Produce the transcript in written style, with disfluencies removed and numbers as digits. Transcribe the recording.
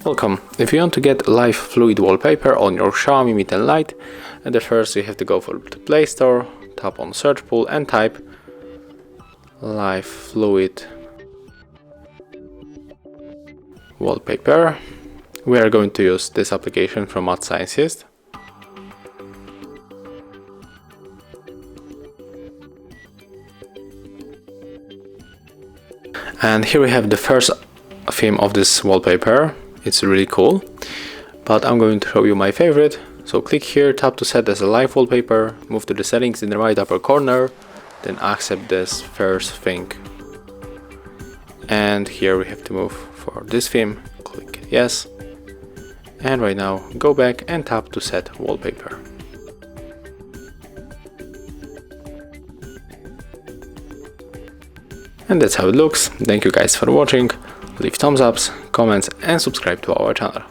Welcome. If you want to get live fluid wallpaper on your Xiaomi Mi 10 Lite, at the first you have to go for the Play Store, tap on search pool and type live fluid wallpaper. We are going to use this application from XIAOMI. And here we have the first theme of this wallpaper. It's really cool, but I'm going to show you my favorite. So click here, tap to set as a live wallpaper, move to the settings in the right upper corner, then accept this first thing. And here we have to move for this theme, click yes. And right now go back and tap to set wallpaper. And that's how it looks. Thank you guys for watching. Leave thumbs ups, comments and subscribe to our channel.